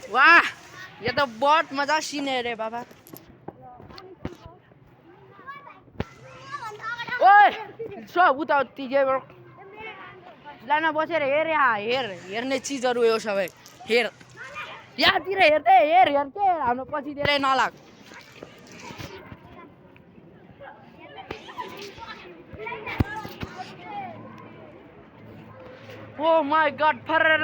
वाह ये तो बहुत मजा सीन है रे बाबा ओए सब उता तिजे लाना बसेर हेर यहाँ हेर हेर्ने चिजहरू यो सबै हेर यहाँतिर हेर्दै हेर हेर के हाम्रो पछि धेरै नलाग ओ माय गॉड फरर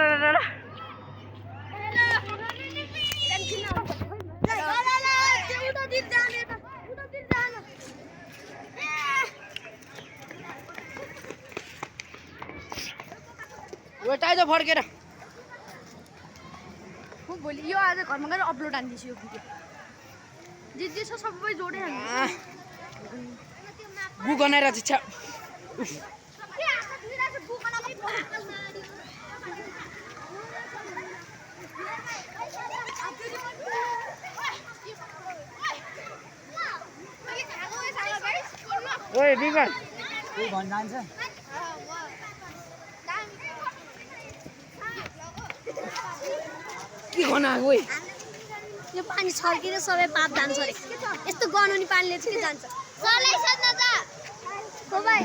वेटाइ त फर्केर भोलि यो आज घरमा गएर अपलोड हान्दिछु यो भिडियो जे जे छ सबै जोडे गु गनाएर छ ओए बिगन के भन्न जान्छ के गर्न आएको ओइ यो पानी छर्किएर सबै पाप जान्छ रे यस्तो गनाउने पानीले चाहिँ जान्छ सरलाई सोध्न जा हो भाइ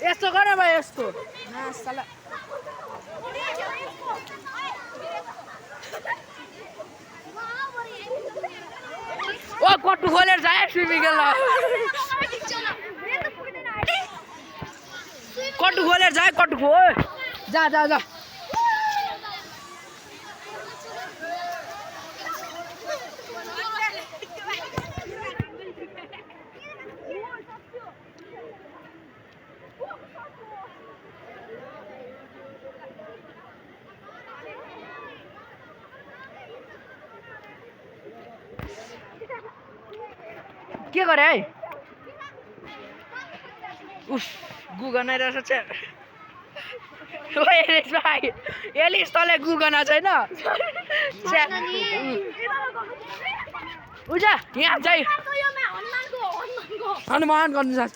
यस्तो गर भाइ यस्तो साला ओ कट्टु खोलेर जाए स्विमिङ खेल्न कट्टु खोलेर जाए कट्टु खो जा जा जा के गरे है उफ गुगन आइरहेछ छ एलिस तँलाई गुगन छैन उजा यहाँ चाहिँ हनुमान गर्नु सक्छ